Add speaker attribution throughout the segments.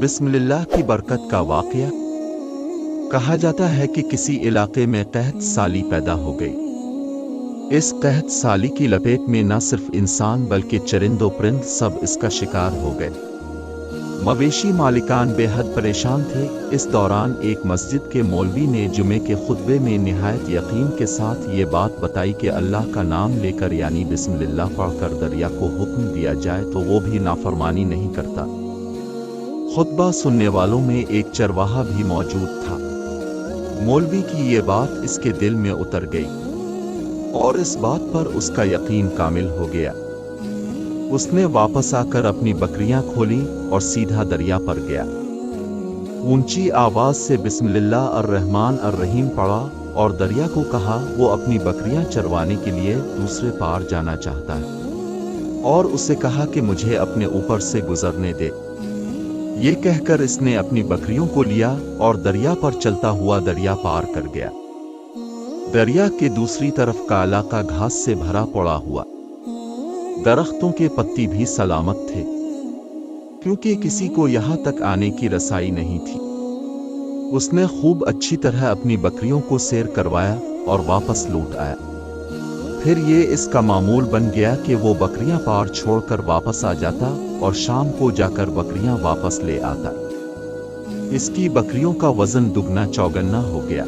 Speaker 1: बिस्मिल्लाह की बरकत का वाक़या। कहा जाता है कि किसी इलाके में कहत साली पैदा हो गई। इस कहत साली की लपेट में न सिर्फ इंसान बल्कि चरिंदो परिंद सब इसका शिकार हो गए। मवेशी मालिकान बेहद परेशान थे। इस दौरान एक मस्जिद के मौलवी ने जुमे के खुतबे में निहायत यकीन के साथ ये बात बताई कि अल्लाह का नाम लेकर यानी बिस्मिल्लाह पढ़कर दरिया को हुक्म दिया जाए तो वो भी नाफरमानी नहीं करता। खुतबा सुनने वालों में एक चरवाहा भी मौजूद था। मौलवी की ये बात इसके दिल में उतर गई और इस बात पर उसका यकीन कामिल हो गया। उसने वापस आकर अपनी बकरियां खोली और सीधा दरिया पर गया। ऊंची आवाज से बिस्मिल्लाह अर्रहमान अर्रहीम पढ़ा और दरिया को कहा वो अपनी बकरियां चरवाने के लिए दूसरे पार जाना चाहता है और उसे कहा कि मुझे अपने ऊपर से गुजरने दे। ये कहकर इसने अपनी बकरियों को लिया और दरिया पर चलता हुआ दरिया पार कर गया। दरिया के दूसरी तरफ का इलाका घास से भरा पड़ा हुआ, दरख्तों के पत्ती भी सलामत थे क्योंकि किसी को यहां तक आने की रसाई नहीं थी। उसने खूब अच्छी तरह अपनी बकरियों को सैर करवाया और वापस लौट आया। फिर ये इसका मामूल बन गया कि वो बकरियां पार छोड़कर वापस आ जाता और शाम को जाकर बकरियां वापस ले आता। इसकी बकरियों का वजन दुगना चौगुना हो गया।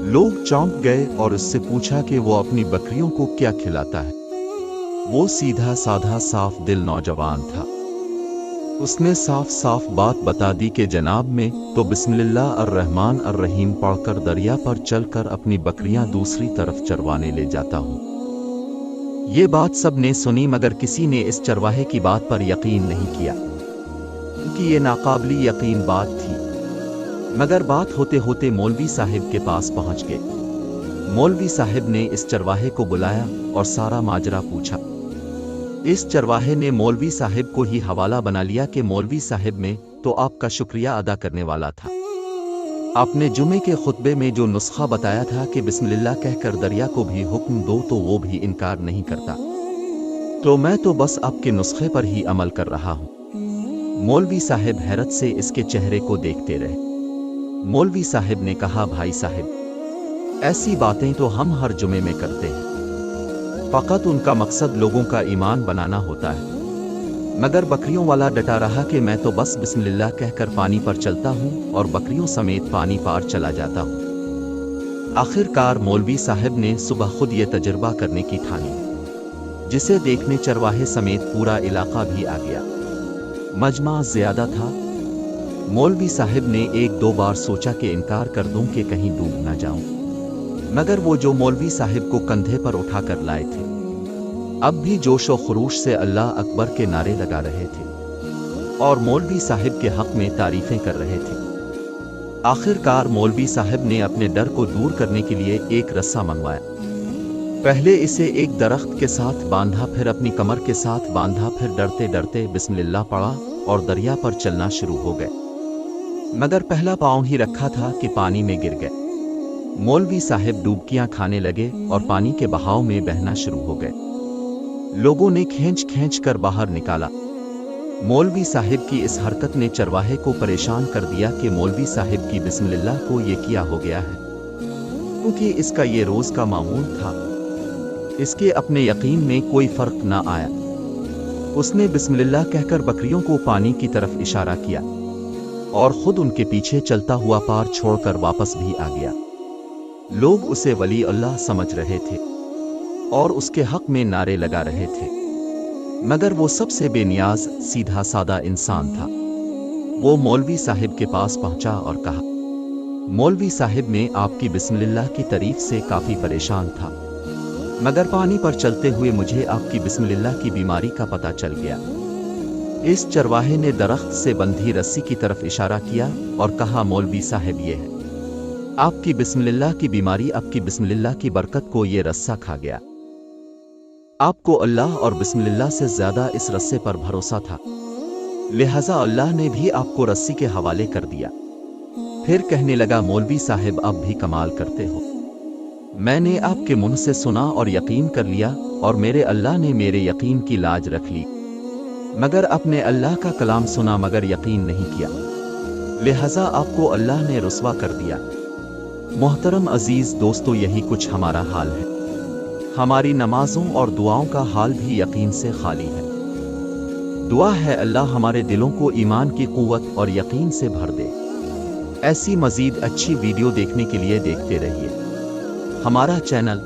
Speaker 1: लोग चौंक गए और उससे पूछा कि वो अपनी बकरियों को क्या खिलाता है। वो सीधा साधा साफ दिल नौजवान था। उसने साफ साफ बात बता दी कि जनाब में तो बिस्मिल्लाह अर्रहमान अर्रहीम पढ़कर दरिया पर चलकर अपनी बकरियां दूसरी तरफ चरवाने ले जाता हूं। ये बात सब ने सुनी मगर किसी ने इस चरवाहे की बात पर यकीन नहीं किया क्योंकि ये नाकाबिल यकीन बात थी। मगर बात होते होते मौलवी साहिब के पास पहुंच गए। मौलवी साहिब ने इस चरवाहे को बुलाया और सारा माजरा पूछा। इस चरवाहे ने मौलवी साहिब को ही हवाला बना लिया कि मौलवी साहिब में तो आपका शुक्रिया अदा करने वाला था। आपने जुमे के खुतबे में जो नुस्खा बताया था कि बिस्मिल्लाह कहकर दरिया को भी हुक्म दो तो वो भी इनकार नहीं करता, तो मैं तो बस आपके नुस्खे पर ही अमल कर रहा हूं। मौलवी साहिब हैरत से इसके चेहरे को देखते रहे। मौलवी साहिब ने कहा, भाई साहिब, ऐसी बातें तो हम हर जुमे में करते हैं, फकत उनका मकसद लोगों का ईमान बनाना होता है। मगर बकरियों वाला डटा रहा कि मैं तो बस बिस्मिल्लाह कहकर पानी पर चलता हूं और बकरियों समेत पानी पार चला जाता हूं। आखिरकार मौलवी साहब ने सुबह खुद ये तजुर्बा करने की ठानी, जिसे देखने चरवाहे समेत पूरा इलाका भी आ गया। मजमा ज्यादा था। मौलवी साहब ने एक दो बार सोचा कि इनकार कर दूं कि कहीं डूब न जाऊं, मगर वो जो मौलवी साहिब को कंधे पर उठा कर लाए थे अब भी जोश और खरूश से अल्लाह अकबर के नारे लगा रहे थे और मौलवी साहिब के हक में तारीफें कर रहे थे। आखिरकार मौलवी साहिब ने अपने डर को दूर करने के लिए एक रस्सा मंगवाया। पहले इसे एक दरख्त के साथ बांधा, फिर अपनी कमर के साथ बांधा, फिर डरते डरते बिस्मिल्लाह पढ़ा और दरिया पर चलना शुरू हो गए। मगर पहला पांव ही रखा था कि पानी में गिर गए। मौलवी साहिब डुबकियां खाने लगे और पानी के बहाव में बहना शुरू हो गए। लोगों ने खींच खींच कर बाहर निकाला। मौलवी साहिब की इस हरकत ने चरवाहे को परेशान कर दिया कि मौलवी साहिब की बिस्मिल्लाह को ये किया हो गया है, क्योंकि इसका ये रोज का मामूल था। इसके अपने यकीन में कोई फर्क ना आया। उसने बिस्मिल्लाह कहकर बकरियों को पानी की तरफ इशारा किया और खुद उनके पीछे चलता हुआ पार छोड़कर वापस भी आ गया। लोग उसे वली अल्लाह समझ रहे थे और उसके हक में नारे लगा रहे थे, मगर वो सबसे बेनियाज सीधा सादा इंसान था। वो मौलवी साहिब के पास पहुंचा और कहा, मौलवी साहिब में आपकी बिस्मिल्लाह की तारीफ से काफी परेशान था, मगर पानी पर चलते हुए मुझे आपकी बिस्मिल्लाह की बीमारी का पता चल गया। इस चरवाहे ने दरख्त से बंधी रस्सी की तरफ इशारा किया और कहा, मौलवी साहिब, ये है आपकी बिस्मिल्लाह की बीमारी। आपकी बिस्मिल्लाह की बरकत को ये रस्सा खा गया। आपको अल्लाह और बिस्मिल्लाह से ज्यादा इस रस्से पर भरोसा था, लिहाजा अल्लाह ने भी आपको रस्सी के हवाले कर दिया। फिर कहने लगा, मौलवी साहिब, आप भी कमाल करते हो। मैंने आपके मुंह से सुना और यकीन कर लिया और मेरे अल्लाह ने मेरे यकीन की लाज रख ली। مگر اپنے اللہ کا کلام سنا مگر یقین نہیں کیا، لہذا آپ کو اللہ نے رسوا کر دیا۔ محترم عزیز دوستو، یہی کچھ ہمارا حال ہے۔ ہماری نمازوں اور دعاؤں کا حال بھی یقین سے خالی ہے۔ دعا ہے اللہ ہمارے دلوں کو ایمان کی قوت اور یقین سے بھر دے۔ ایسی مزید اچھی ویڈیو دیکھنے کے لیے دیکھتے رہیے ہمارا چینل